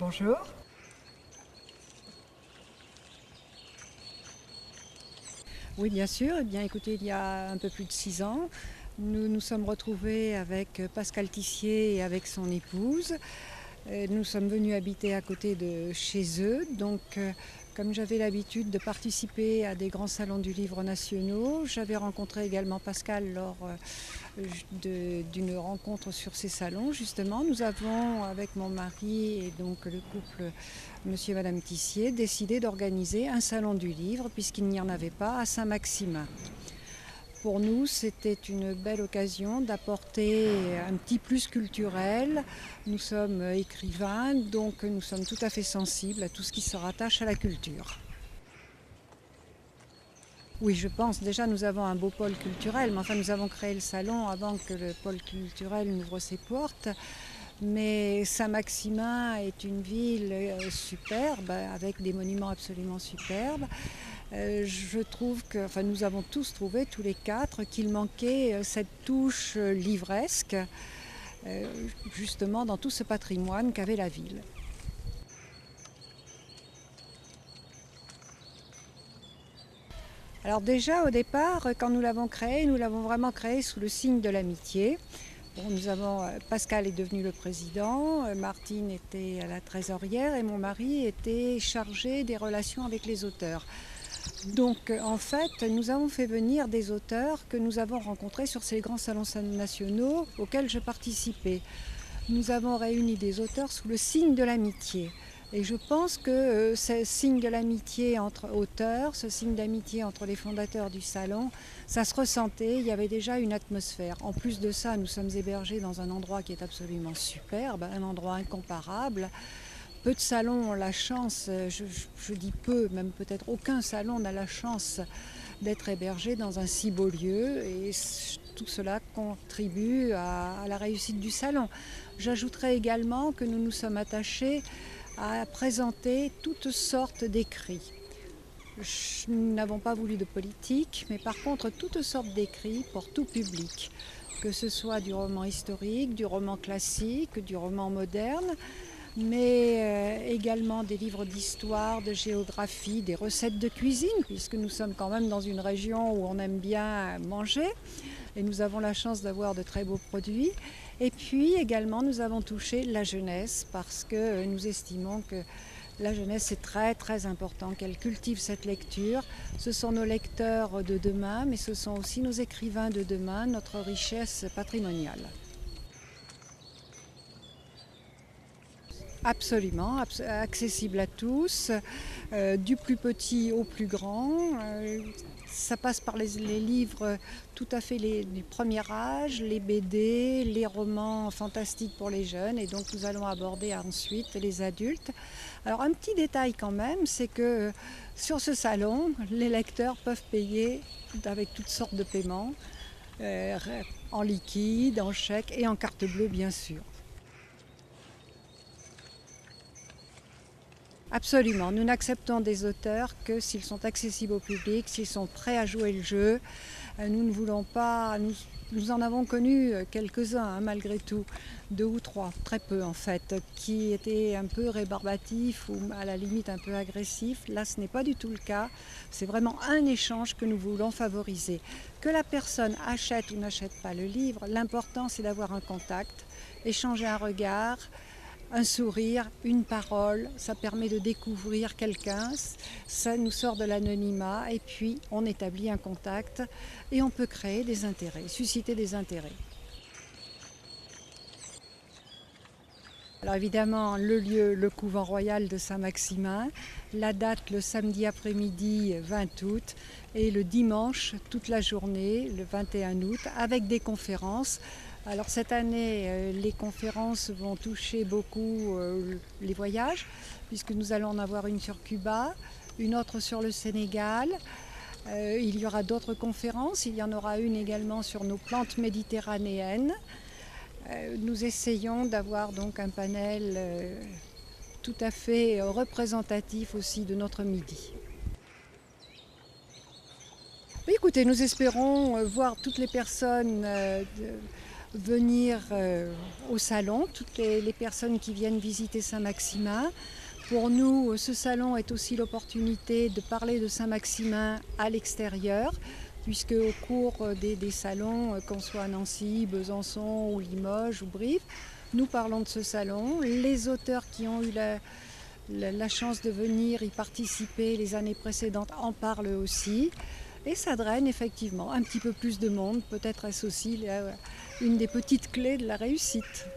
Bonjour. Oui, bien sûr. Eh bien, écoutez, il y a un peu plus de 6 ans, nous nous sommes retrouvés avec Pascal Tissier et avec son épouse. Nous sommes venus habiter à côté de chez eux. Donc, comme j'avais l'habitude de participer à des grands salons du livre nationaux, j'avais rencontré également Pascal lors d'une rencontre sur ces salons. Justement, nous avons, avec mon mari et donc le couple Monsieur et Madame Tissier, décidé d'organiser un salon du livre puisqu'il n'y en avait pas à Saint-Maximin. Pour nous, c'était une belle occasion d'apporter un petit plus culturel. Nous sommes écrivains, donc nous sommes tout à fait sensibles à tout ce qui se rattache à la culture. Oui, je pense. Déjà, nous avons un beau pôle culturel, mais enfin, nous avons créé le salon avant que le pôle culturel n'ouvre ses portes. Mais Saint-Maximin est une ville superbe, avec des monuments absolument superbes. Je trouve que, enfin, nous avons tous trouvé, tous les quatre, qu'il manquait cette touche livresque, justement dans tout ce patrimoine qu'avait la ville. Alors déjà, au départ, quand nous l'avons vraiment créé sous le signe de l'amitié. Bon, Pascal est devenu le président, Martine était à la trésorière et mon mari était chargé des relations avec les auteurs. Donc en fait, nous avons fait venir des auteurs que nous avons rencontrés sur ces grands salons nationaux auxquels je participais. Nous avons réuni des auteurs sous le signe de l'amitié. Et je pense que ce signe de l'amitié entre auteurs, ce signe d'amitié entre les fondateurs du salon, ça se ressentait, il y avait déjà une atmosphère. En plus de ça, nous sommes hébergés dans un endroit qui est absolument superbe, un endroit incomparable. Peu de salons ont la chance, je dis peu, même peut-être aucun salon n'a la chance d'être hébergé dans un si beau lieu et tout cela contribue à la réussite du salon. J'ajouterai également que nous nous sommes attachés à présenter toutes sortes d'écrits. Nous n'avons pas voulu de politique, mais par contre toutes sortes d'écrits pour tout public, que ce soit du roman historique, du roman classique, du roman moderne, mais également des livres d'histoire, de géographie, des recettes de cuisine, puisque nous sommes quand même dans une région où on aime bien manger et nous avons la chance d'avoir de très beaux produits. Et puis également nous avons touché la jeunesse parce que nous estimons que la jeunesse est très très important, qu'elle cultive cette lecture. Ce sont nos lecteurs de demain, mais ce sont aussi nos écrivains de demain, notre richesse patrimoniale. Absolument, accessible à tous, du plus petit au plus grand. Ça passe par les livres tout à fait du premier âge, les BD, les romans fantastiques pour les jeunes, et donc nous allons aborder ensuite les adultes. Alors un petit détail quand même, c'est que sur ce salon, les lecteurs peuvent payer avec toutes sortes de paiements, en liquide, en chèque et en carte bleue bien sûr. Absolument, nous n'acceptons des auteurs que s'ils sont accessibles au public, s'ils sont prêts à jouer le jeu. Nous ne voulons pas, nous en avons connu quelques-uns malgré tout, 2 ou 3, très peu en fait, qui étaient un peu rébarbatifs ou à la limite un peu agressifs. Là ce n'est pas du tout le cas, c'est vraiment un échange que nous voulons favoriser. Que la personne achète ou n'achète pas le livre, l'important c'est d'avoir un contact, échanger un regard, un sourire, une parole, ça permet de découvrir quelqu'un, ça nous sort de l'anonymat et puis on établit un contact et on peut créer des intérêts, susciter des intérêts. Alors évidemment, le lieu, le couvent royal de Saint-Maximin, la date le samedi après-midi 20 août et le dimanche toute la journée, le 21 août, avec des conférences. Alors cette année, les conférences vont toucher beaucoup les voyages, puisque nous allons en avoir une sur Cuba, une autre sur le Sénégal. Il y aura d'autres conférences, il y en aura une également sur nos plantes méditerranéennes. Nous essayons d'avoir donc un panel tout à fait représentatif aussi de notre midi. Écoutez, nous espérons voir toutes les personnes venir au salon, toutes les personnes qui viennent visiter Saint-Maximin. Pour nous, ce salon est aussi l'opportunité de parler de Saint-Maximin à l'extérieur, puisque au cours des salons, qu'on soit à Nancy, Besançon ou Limoges ou Brive, nous parlons de ce salon. Les auteurs qui ont eu la chance de venir y participer les années précédentes en parlent aussi. Et ça draine effectivement un petit peu plus de monde. Peut-être est-ce aussi une des petites clés de la réussite.